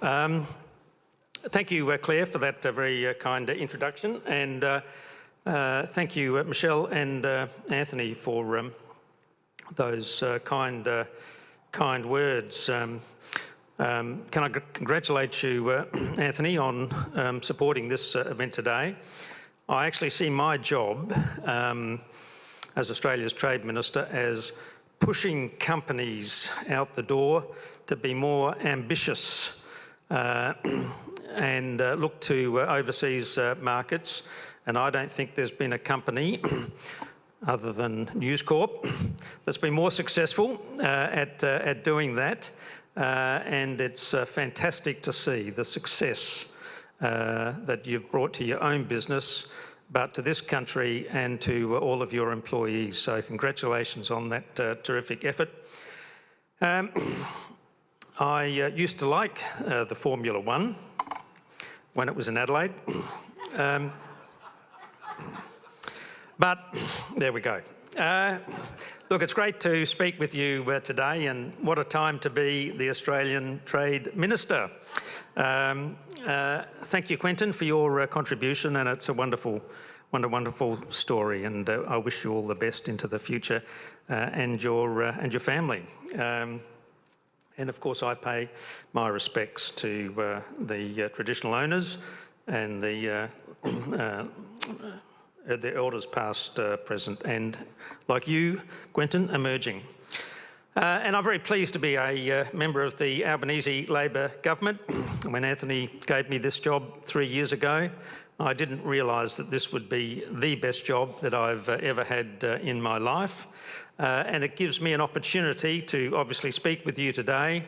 Thank you, Claire, for that very kind introduction, and thank you, Michelle and Anthony, for those kind words. Can I congratulate you, Anthony, on supporting this event today? I actually see my job as Australia's Trade Minister as pushing companies out the door to be more ambitious and look to overseas markets. And I don't think there's been a company other than News Corp that's been more successful at doing that. And it's fantastic to see the success that you've brought to your own business, but to this country and to all of your employees. So congratulations on that terrific effort. I used to like the Formula One when it was in Adelaide. But there we go. Look, it's great to speak with you today, and what a time to be the Australian Trade Minister. Thank you, Quentin, for your contribution, and it's a wonderful story, and I wish you all the best into the future and your family. And of course, I pay my respects to the traditional owners and the elders past, present, and like you, Quentin, emerging. And I'm very pleased to be a member of the Albanese Labor government. When Anthony gave me this job 3 years ago, I didn't realise that this would be the best job that I've ever had in my life. And it gives me an opportunity to obviously speak with you today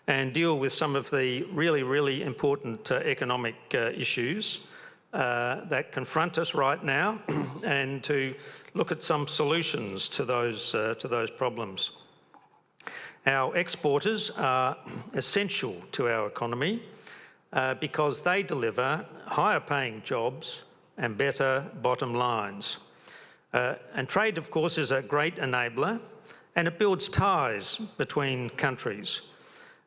and deal with some of the really important economic issues that confront us right now, and to look at some solutions to those problems. Our exporters are essential to our economy because they deliver higher paying jobs and better bottom lines. And trade, of course, is a great enabler, and it builds ties between countries.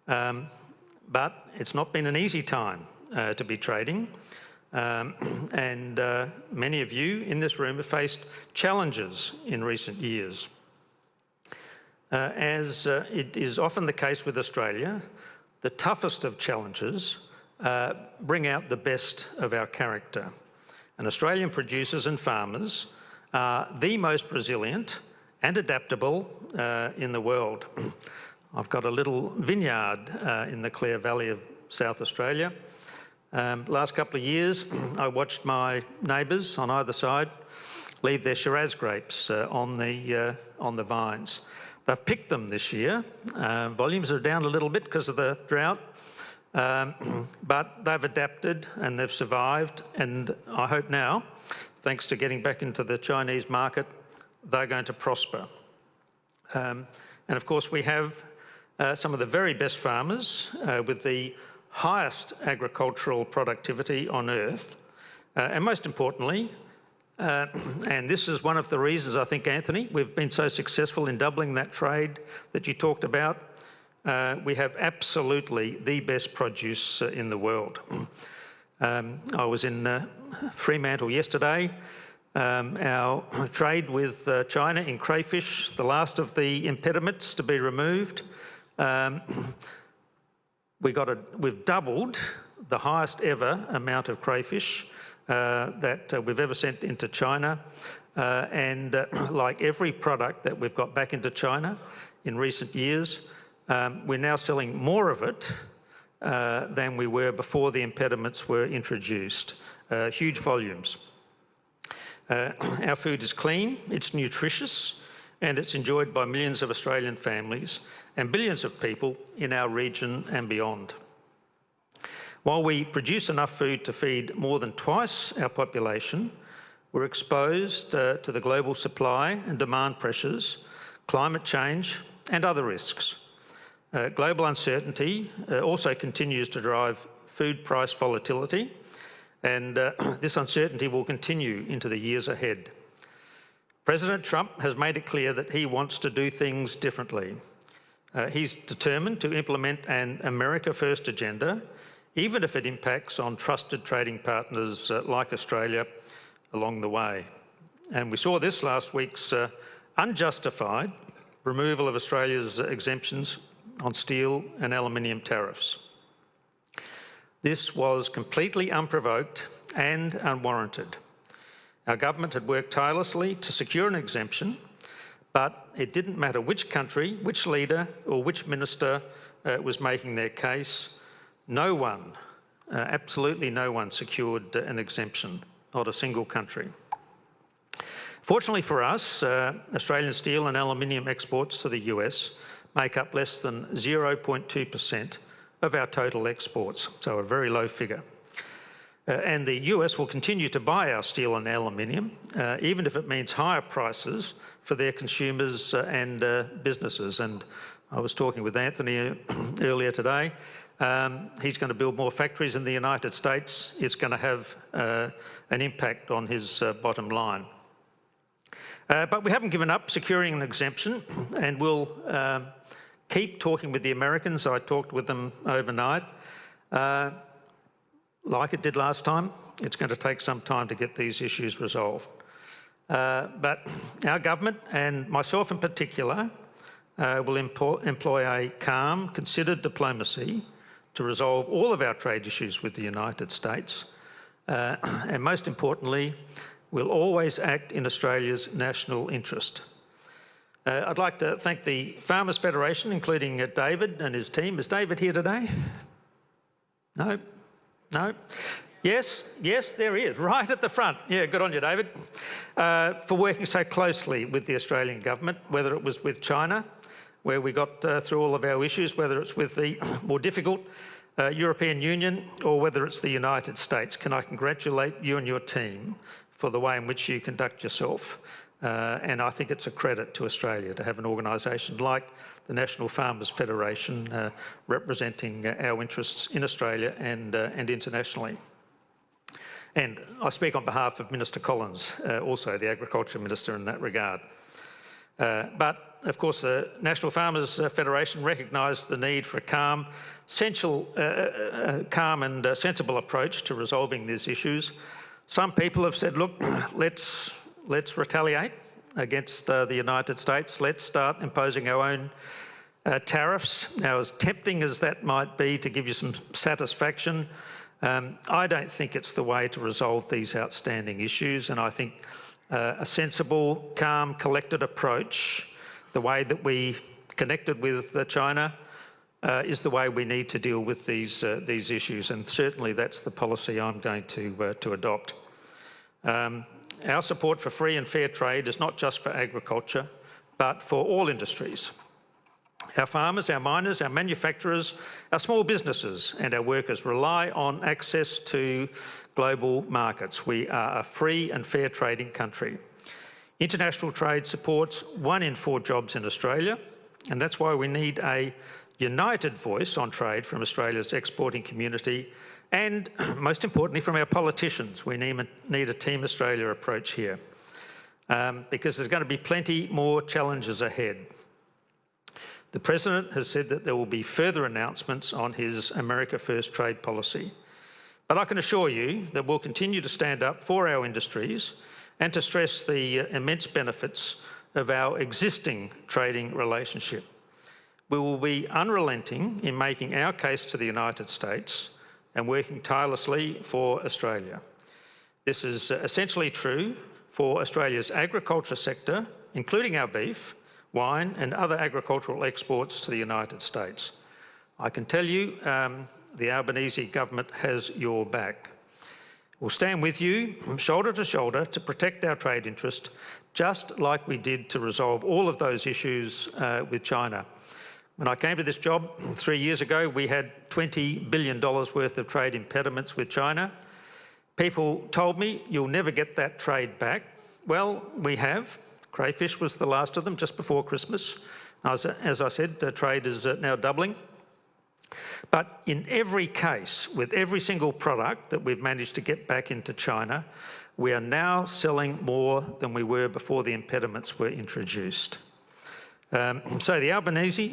But it's not been an easy time to be trading. And many of you in this room have faced challenges in recent years. As it is often the case with Australia, the toughest of challenges bring out the best of our character. And Australian producers and farmers are the most resilient and adaptable in the world. I've got a little vineyard in the Clare Valley of South Australia. Last couple of years, I watched my neighbours on either side leave their Shiraz grapes on the vines. They've picked them this year. Volumes are down a little bit because of the drought, but they've adapted and they've survived. And I hope now, thanks to getting back into the Chinese market, they're going to prosper. And of course, we have some of the very best farmers with the highest agricultural productivity on earth. And most importantly, and this is one of the reasons I think, Anthony, we've been so successful in doubling that trade that you talked about. We have absolutely the best produce in the world. I was in Fremantle yesterday. Our trade with China in crayfish, the last of the impediments to be removed. We've doubled the highest ever amount of crayfish that we've ever sent into China. And like every product that we've got back into China in recent years, we're now selling more of it than we were before the impediments were introduced. Huge volumes. Our food is clean, it's nutritious, and it's enjoyed by millions of Australian families and billions of people in our region and beyond. While we produce enough food to feed more than twice our population, we're exposed to the global supply and demand pressures, climate change, and other risks. Global uncertainty also continues to drive food price volatility, and this uncertainty will continue into the years ahead. President Trump has made it clear that he wants to do things differently. He's determined to implement an America First agenda, even if it impacts on trusted trading partners like Australia along the way. And we saw this last week's unjustified removal of Australia's exemptions on steel and aluminium tariffs. This was completely unprovoked and unwarranted. Our government had worked tirelessly to secure an exemption, but it didn't matter which country, which leader or which minister was making their case. No one, absolutely no one, secured an exemption, not a single country. Fortunately for us, Australian steel and aluminium exports to the US make up less than 0.2% of our total exports, so a very low figure. And the US will continue to buy our steel and aluminium, even if it means higher prices for their consumers and businesses. And I was talking with Anthony earlier today. He's going to build more factories in the United States. It's going to have an impact on his bottom line. But we haven't given up securing an exemption, and we'll keep talking with the Americans. I talked with them overnight. Like it did last time, it's going to take some time to get these issues resolved. But our government, and myself in particular, will employ a calm, considered diplomacy to resolve all of our trade issues with the United States. And most importantly, we'll always act in Australia's national interest. I'd like to thank the Farmers Federation, including David and his team. Is David here today? No? No? Yes, there he is, right at the front. Yeah, good on you, David. For working so closely with the Australian government, whether it was with China, where we got through all of our issues, whether it's with the more difficult European Union, or whether it's the United States. Can I congratulate you and your team for the way in which you conduct yourself? And I think it's a credit to Australia to have an organisation like the National Farmers Federation representing our interests in Australia and internationally. And I speak on behalf of Minister Collins, also the Agriculture Minister in that regard. But of course, the National Farmers Federation recognised the need for a calm and sensible approach to resolving these issues. Some people have said, look, let's retaliate against the United States. Let's start imposing our own tariffs. Now, as tempting as that might be to give you some satisfaction, I don't think it's the way to resolve these outstanding issues. And I think a sensible, calm, collected approach, the way that we connected with China, is the way we need to deal with these issues. And certainly that's the policy I'm going to adopt. Our support for free and fair trade is not just for agriculture, but for all industries. Our farmers, our miners, our manufacturers, our small businesses and our workers rely on access to global markets. We are a free and fair trading country. International trade supports 1 in 4 jobs in Australia, and that's why we need a united voice on trade from Australia's exporting community and, most importantly, from our politicians. We need a Team Australia approach here because there's going to be plenty more challenges ahead. The President has said that there will be further announcements on his America First trade policy. But I can assure you that we'll continue to stand up for our industries and to stress the immense benefits of our existing trading relationship. We will be unrelenting in making our case to the United States and working tirelessly for Australia. This is essentially true for Australia's agriculture sector, including our beef, wine and other agricultural exports to the United States. I can tell you the Albanese government has your back. We'll stand with you shoulder to shoulder to protect our trade interest, just like we did to resolve all of those issues with China. When I came to this job 3 years ago, we had $20 billion worth of trade impediments with China. People told me, you'll never get that trade back. Well, we have. Crayfish was the last of them just before Christmas. As I said, trade is now doubling. But in every case, with every single product that we've managed to get back into China, we are now selling more than we were before the impediments were introduced. So the Albanese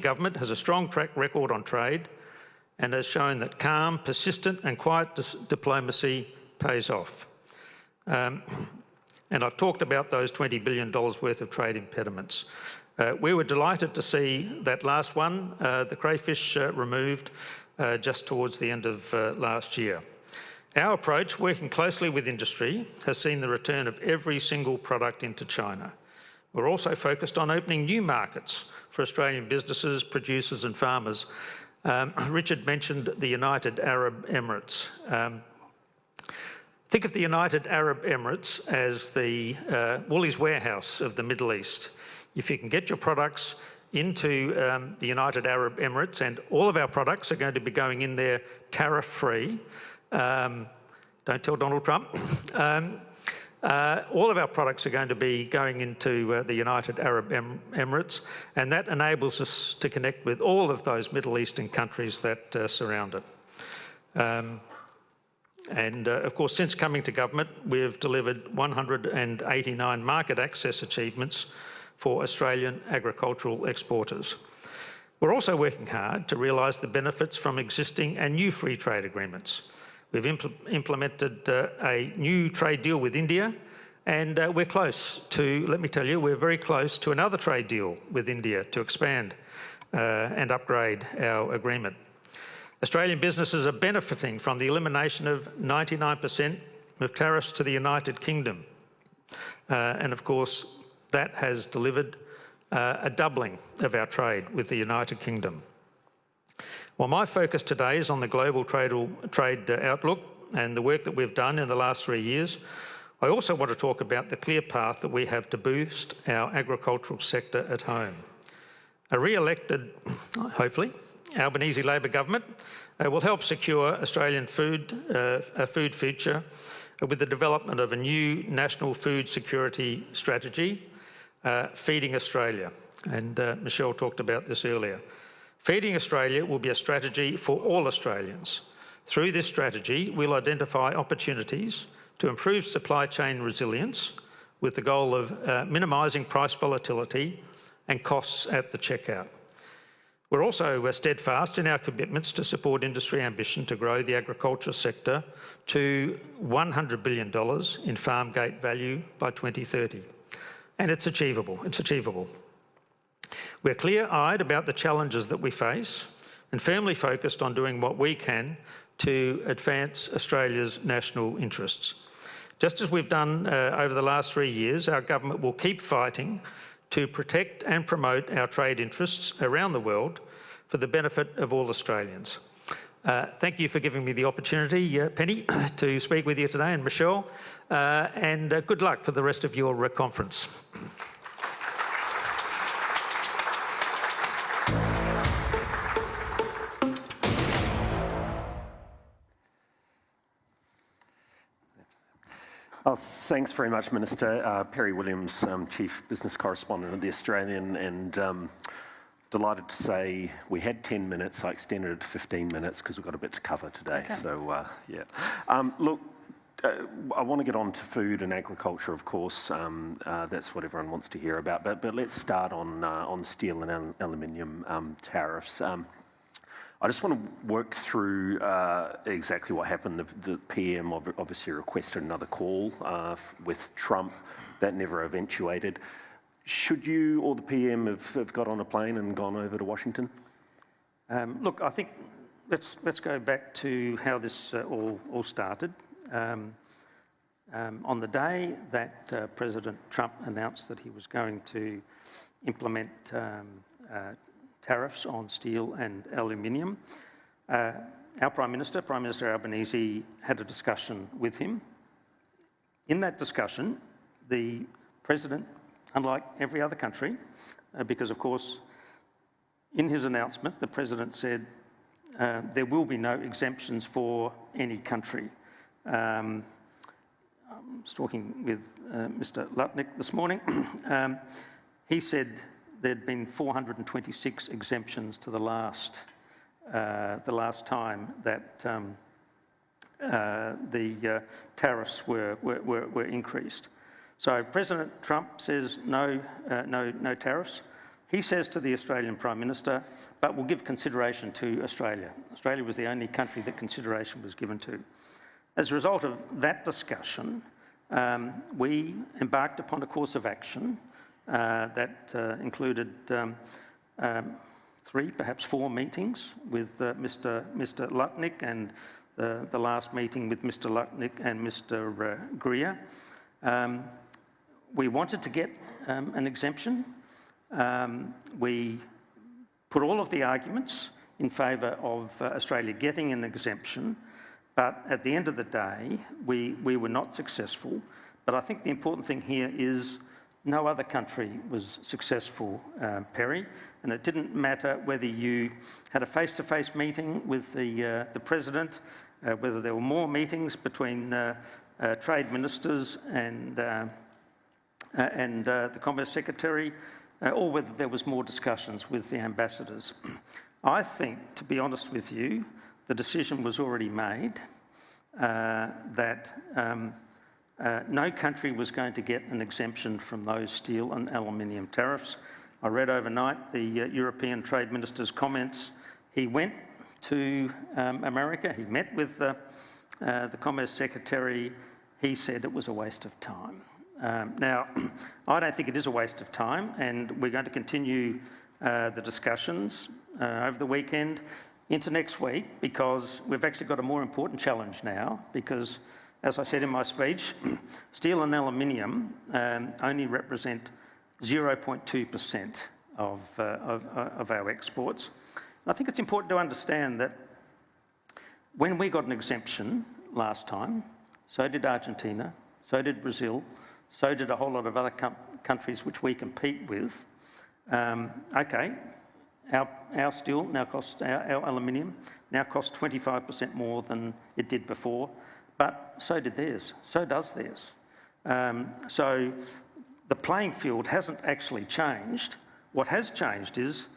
government has a strong track record on trade. and has shown that calm, persistent and quiet diplomacy pays off. And I've talked about those $20 billion worth of trade impediments. We were delighted to see that last one, the crayfish, removed just towards the end of last year. Our approach, working closely with industry, has seen the return of every single product into China. We're also focused on opening new markets for Australian businesses, producers and farmers. Richard mentioned the United Arab Emirates. Think of the United Arab Emirates as the Woolies warehouse of the Middle East. If you can get your products into the United Arab Emirates, and all of our products are going to be going in there tariff-free. Don't tell Donald Trump. All of our products are going to be going into the United Arab Emirates, and that enables us to connect with all of those Middle Eastern countries that surround it. Of course, since coming to government, we've delivered 189 market access achievements for Australian agricultural exporters. We're also working hard to realise the benefits from existing and new free trade agreements. We've implemented a new trade deal with India, and we're close to, let me tell you, we're very close to another trade deal with India to expand and upgrade our agreement. Australian businesses are benefiting from the elimination of 99% of tariffs to the United Kingdom. And of course, that has delivered a doubling of our trade with the United Kingdom. Well, my focus today is on the global trade outlook and the work that we've done in the last 3 years. I also want to talk about the clear path that we have to boost our agricultural sector at home. A re-elected, hopefully, Albanese Labor government will help secure Australian food future with the development of a new national food security strategy, Feeding Australia. And Michelle talked about this earlier. Feeding Australia will be a strategy for all Australians. Through this strategy, we'll identify opportunities to improve supply chain resilience with the goal of minimising price volatility and costs at the checkout. We're also steadfast in our commitments to support industry ambition to grow the agriculture sector to $100 billion in farm gate value by 2030. And it's achievable, We're clear-eyed about the challenges that we face and firmly focused on doing what we can to advance Australia's national interests. Just as we've done over the last 3 years, our government will keep fighting to protect and promote our trade interests around the world for the benefit of all Australians. Thank you for giving me the opportunity, Penny, to speak with you today, and Michelle, and good luck for the rest of your conference. Oh, thanks very much, Minister. Perry Williams, Chief Business Correspondent of The Australian, and delighted to say we had 10 minutes. I extended it to 15 minutes because we've got a bit to cover today. Okay. So, yeah. Look, I want to get on to food and agriculture, of course. That's what everyone wants to hear about. But let's start on steel and aluminium tariffs. I just want to work through exactly what happened. The PM obviously requested another call with Trump. That never eventuated. Should you or the PM have got on a plane and gone over to Washington? Look, I think let's go back to how this all started. On the day that President Trump announced that he was going to implement tariffs on steel and aluminium, our Prime Minister Albanese, had a discussion with him. In that discussion, the President, unlike every other country, because of course, in his announcement, the President said there will be no exemptions for any country. I was talking with Mr. Lutnick this morning. He said there'd been 426 exemptions to the last time that the tariffs were increased. So President Trump says no tariffs. He says to the Australian Prime Minister, but we'll give consideration to Australia. Australia was the only country that consideration was given to. As a result of that discussion, we embarked upon a course of action that included 3, perhaps 4 meetings with Mr. Lutnick, and the last meeting with Mr. Lutnick and Mr. Greer. We wanted to get an exemption. We put all of the arguments in favour of Australia getting an exemption, but at the end of the day, we were not successful. But I think the important thing here is no other country was successful, Perry, and it didn't matter whether you had a face-to-face meeting with the President, whether there were more meetings between trade ministers and the Commerce Secretary, or whether there was more discussions with the ambassadors. I think, to be honest with you, the decision was already made that no country was going to get an exemption from those steel and aluminium tariffs. I read overnight the European Trade Minister's comments. He went to America, he met with the Commerce Secretary. He said it was a waste of time. Now, I don't think it is a waste of time, and we're going to continue the discussions over the weekend into next week, because we've actually got a more important challenge now, because, as I said in my speech, steel and aluminium only represent 0.2% of our exports. And I think it's important to understand that when we got an exemption last time, so did Argentina, so did Brazil, so did a whole lot of other countries which we compete with. Okay, our steel now costs, our aluminium now costs 25% more than it did before, but so did theirs, so does theirs. So the playing field hasn't actually changed. What has changed is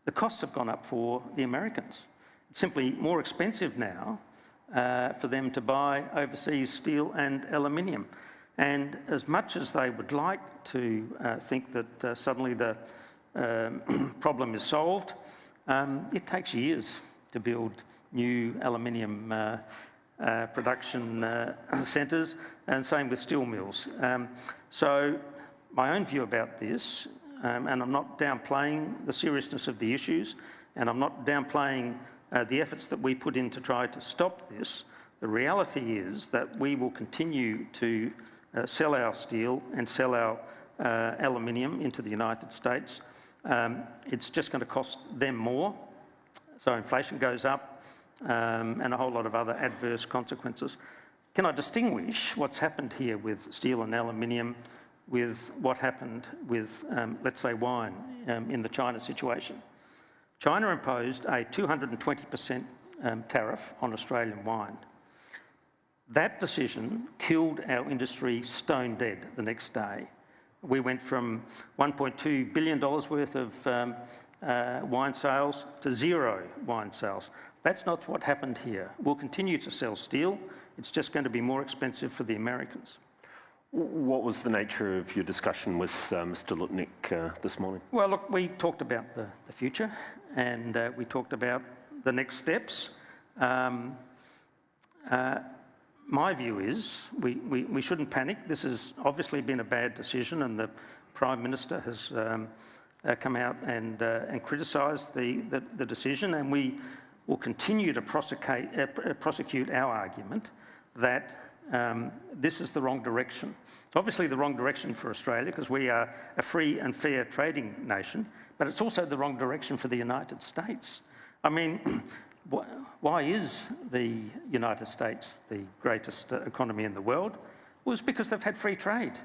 the costs have gone up for the Americans. It's simply more expensive now for them to buy overseas steel and aluminium. And as much as they would like to think that suddenly the problem is solved, it takes years to build new aluminium production centres, and same with steel mills. So my own view about this, and I'm not downplaying the seriousness of the issues, and I'm not downplaying the efforts that we put in to try to stop this. The reality is that we will continue to sell our steel and sell our aluminium into the United States. It's just going to cost them more, so inflation goes up, and a whole lot of other adverse consequences. Can I distinguish what's happened here with steel and aluminium with what happened with, let's say, wine in the China situation? China imposed a 220% tariff on Australian wine. That decision killed our industry stone dead the next day. We went from $1.2 billion worth of wine sales to 0 wine sales. That's not what happened here. We'll continue to sell steel. It's just going to be more expensive for the Americans. What was the nature of your discussion with Mr. Lutnick this morning? Well, look, we talked about the future, and we talked about the next steps. My view is we shouldn't panic. This has obviously been a bad decision, and the Prime Minister has come out and criticised the decision, and we will continue to prosecute our argument that this is the wrong direction. It's obviously the wrong direction for Australia because we are a free and fair trading nation, but it's also the wrong direction for the United States. I mean, why is the United States the greatest economy in the world? Well, it's because they've had free trade.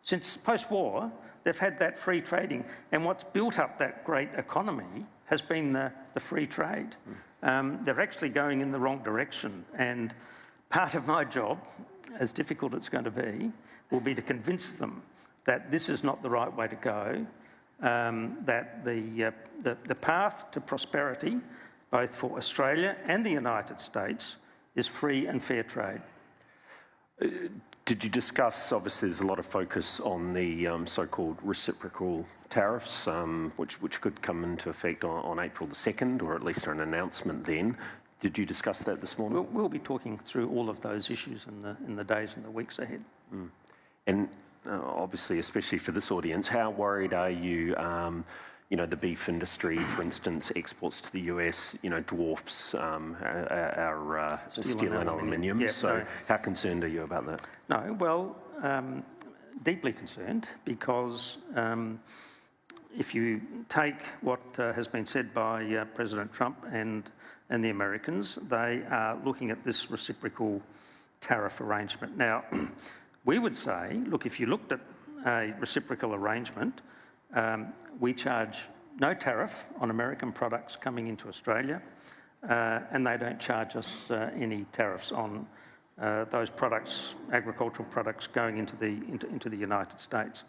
Since post-war, they've had that free trading, and what's built up that great economy has been the free trade. They're actually going in the wrong direction, and part of my job, as difficult it's going to be, will be to convince them that this is not the right way to go, that the path to prosperity, both for Australia and the United States, is free and fair trade. Did you discuss, obviously there's a lot of focus on the so-called reciprocal tariffs, which could come into effect on April the 2nd, or at least an announcement then. Did you discuss that this morning? We'll be talking through all of those issues in the days and the weeks ahead. Mm. And obviously, especially for this audience, how worried are you, the beef industry, for instance, exports to the US, dwarfs our steel and aluminium. Yeah, so how concerned are you about that? No, well, deeply concerned, because if you take what has been said by President Trump and the Americans, they are looking at this reciprocal tariff arrangement. Now, we would say, look, if you looked at a reciprocal arrangement, we charge no tariff on American products coming into Australia, and they don't charge us any tariffs on those products, agricultural products, going into the United States.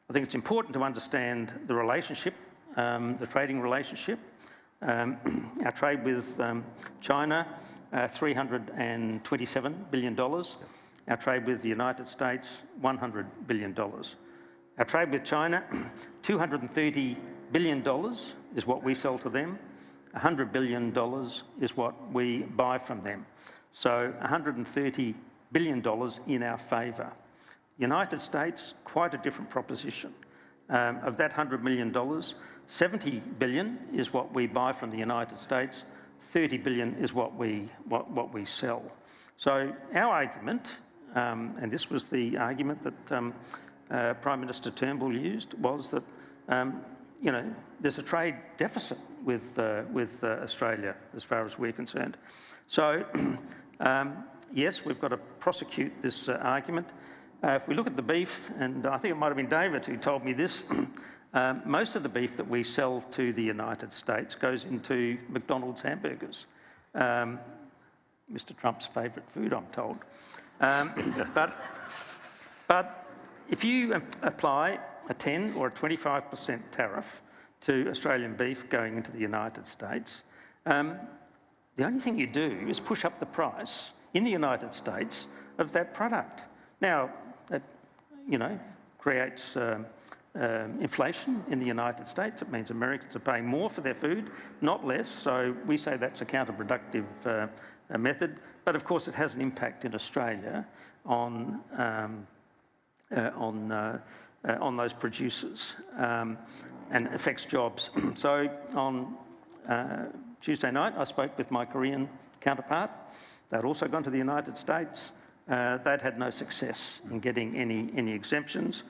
I think it's important to understand the relationship, the trading relationship. Our trade with China, $327 billion. Our trade with the United States, $100 billion. Our trade with China, $230 billion is what we sell to them. $100 billion is what we buy from them. So $130 billion in our favour. United States, quite a different proposition. Of that $100 million, $70 billion is what we buy from the United States, $30 billion is what we sell. So our argument, and this was the argument that Prime Minister Turnbull used, was that there's a trade deficit with Australia as far as we're concerned. So yes, we've got to prosecute this argument. If we look at the beef, and I think it might have been David who told me this, most of the beef that we sell to the United States goes into McDonald's hamburgers. Mr. Trump's favourite food, I'm told. But if you apply a 10 or a 25% tariff to Australian beef going into the United States, the only thing you do is push up the price in the United States of that product. Now, that, creates inflation in the United States. It means Americans are paying more for their food, not less. So we say that's a counterproductive method. But of course, it has an impact in Australia on those producers and affects jobs. So on Tuesday night, I spoke with my Korean counterpart. They'd also gone to the United States. They'd had no success in getting any exemptions.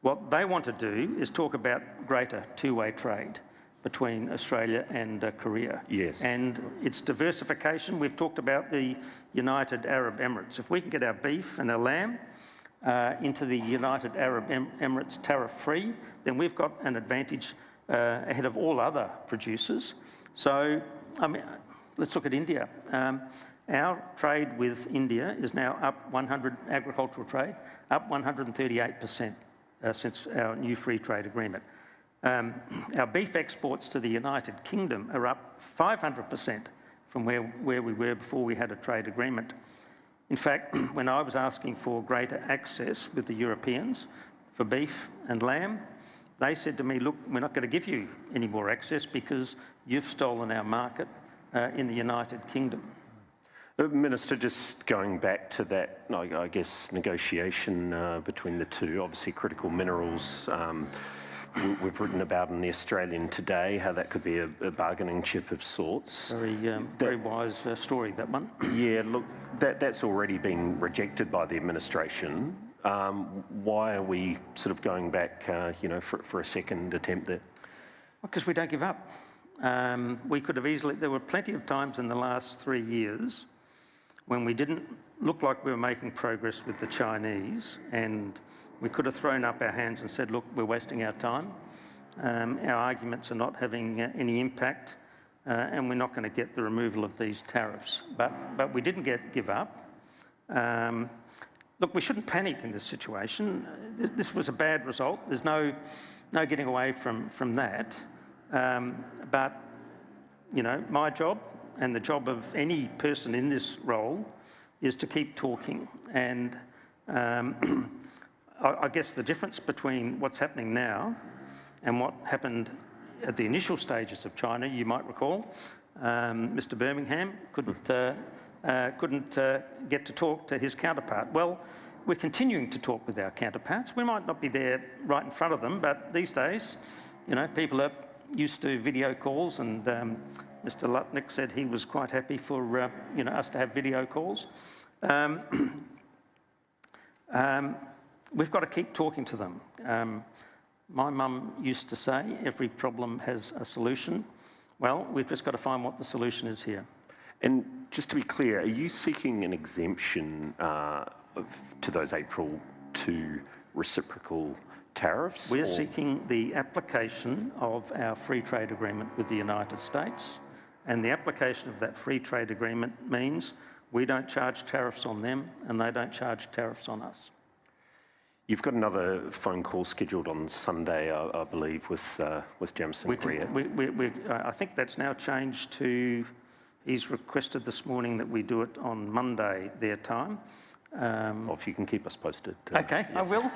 What they want to do is talk about greater two-way trade between Australia and Korea. Yes. And its diversification. We've talked about the United Arab Emirates. If we can get our beef and our lamb into the United Arab Emirates tariff-free, then we've got an advantage ahead of all other producers. So, let's look at India. Our trade with India is now up agricultural trade, up 138% since our new free trade agreement. Our beef exports to the United Kingdom are up 500% from where we were before we had a trade agreement. In fact, when I was asking for greater access with the Europeans for beef and lamb, they said to me, look, we're not going to give you any more access because you've stolen our market in the United Kingdom. Minister, just going back to that, I guess, negotiation between the two, obviously critical minerals, we've written about in the Australian Today, how that could be a bargaining chip of sorts. Very wise story, that one. Yeah, look, that's already been rejected by the administration. Why are we sort of going back, for a second attempt there? Well, because we don't give up. We could have easily, there were plenty of times in the last 3 years when we didn't look like we were making progress with the Chinese, and we could have thrown up our hands and said, look, we're wasting our time. Our arguments are not having any impact, and we're not going to get the removal of these tariffs. But we didn't give up. Look, we shouldn't panic in this situation. This was a bad result. There's no getting away from that. But, my job and the job of any person in this role is to keep talking. And I guess the difference between what's happening now and what happened at the initial stages of China, you might recall, Mr. Birmingham couldn't get to talk to his counterpart. Well, we're continuing to talk with our counterparts. We might not be there right in front of them, but these days, you know, people are used to video calls, and Mr. Lutnick said he was quite happy for you know, us to have video calls. We've got to keep talking to them. My mum used to say, every problem has a solution. Well, we've just got to find what the solution is here. And just to be clear, are you seeking an exemption to those April 2 reciprocal tariffs? We're seeking the application of our free trade agreement with the United States. And the application of that free trade agreement means we don't charge tariffs on them and they don't charge tariffs on us. You've got another phone call scheduled on Sunday, I believe, with Jamison Greer. I think that's now changed to, he's requested this morning that we do it on Monday, their time. Well, if you can keep us posted. Okay, yeah. I will.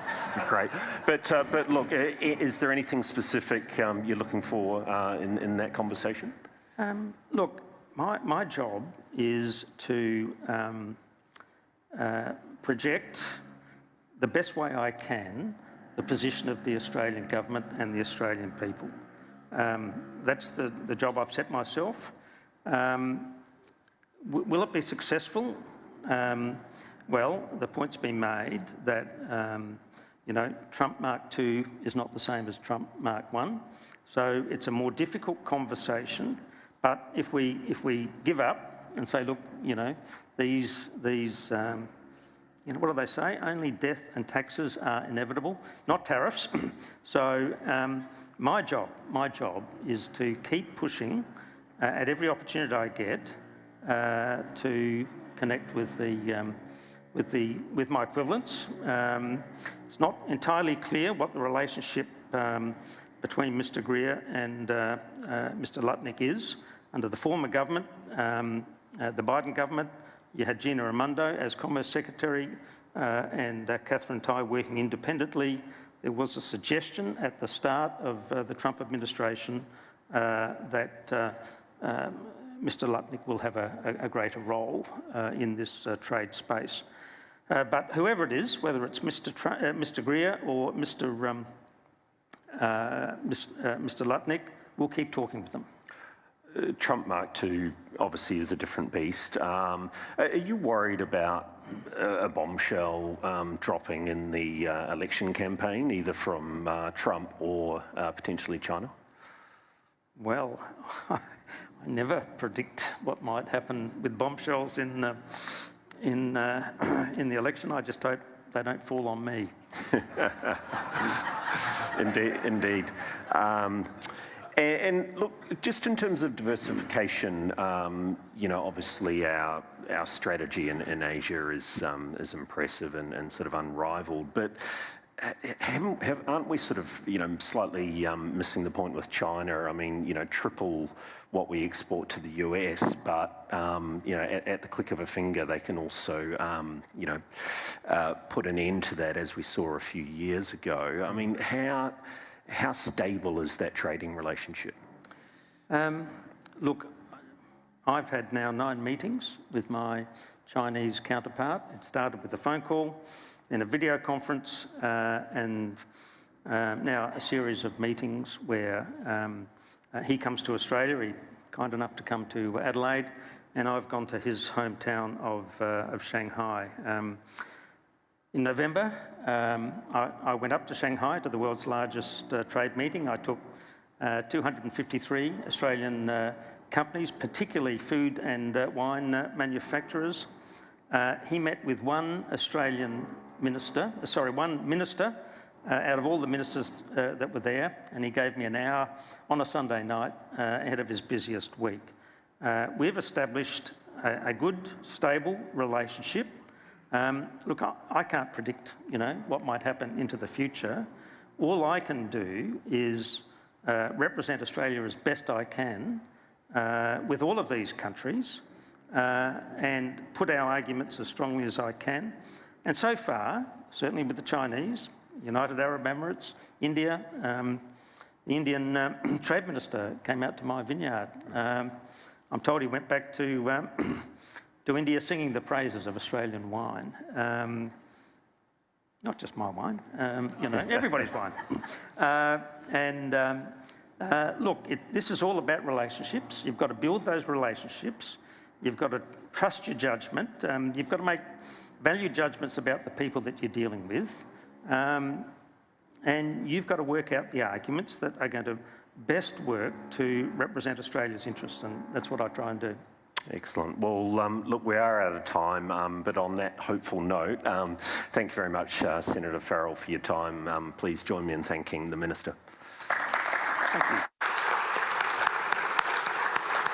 Great. But look, is there anything specific you're looking for in that conversation? Look, my job is to project the best way I can the position of the Australian government and the Australian people. That's the job I've set myself. Will it be successful? Well, the point's been made that you know, Trump Mark II is not the same as Trump Mark I, so it's a more difficult conversation. But if we give up and say, look, you know, these you know, what do they say? Only death and taxes are inevitable, not tariffs. So my job is to keep pushing at every opportunity I get to connect with my equivalents. It's not entirely clear what the relationship between Mr. Greer and Mr. Lutnick is. Under the former government, the Biden government, you had Gina Raimondo as Commerce Secretary and Catherine Tai working independently. There was a suggestion at the start of the Trump administration that Mr. Lutnick will have a greater role in this trade space. But whoever it is, whether it's Mr. Greer or Mr. Lutnick, we'll keep talking with them. Trump Mark II obviously is a different beast. Are you worried about a bombshell dropping in the election campaign, either from Trump or potentially China? Well, I never predict what might happen with bombshells in the election. I just hope they don't fall on me. Indeed. And look, just in terms of diversification, you know, obviously our strategy in Asia is impressive and sort of unrivaled. But aren't we sort of, you know, slightly missing the point with China? I mean, you know, triple what we export to the US, but you know, at the click of a finger, they can also, you know, put an end to that, as we saw a few years ago. I mean, how stable is that trading relationship? Look, I've had now 9 meetings with my Chinese counterpart. It started with a phone call, then a video conference, and now a series of meetings where he comes to Australia. He's kind enough to come to Adelaide, and I've gone to his hometown of Shanghai. In November, I went up to Shanghai to the world's largest trade meeting. I took 253 Australian companies, particularly food and wine manufacturers. He met with one minister out of all the ministers that were there, and he gave me an hour on a Sunday night ahead of his busiest week. We've established a good, stable relationship. Look, I can't predict, you know, what might happen into the future. All I can do is represent Australia as best I can with all of these countries and put our arguments as strongly as I can. And so far, certainly with the Chinese, United Arab Emirates, India, the Indian Trade Minister came out to my vineyard. I'm told he went back to India singing the praises of Australian wine. Not just my wine, everybody's wine. Look, this is all about relationships. You've got to build those relationships. You've got to trust your judgment. You've got to make value judgments about the people that you're dealing with. And you've got to work out the arguments that are going to best work to represent Australia's interests, and that's what I try and do. Excellent. Well, look, we are out of time, but on that hopeful note, thank you very much, Senator Farrell, for your time. Please join me in thanking the Minister. Thank you.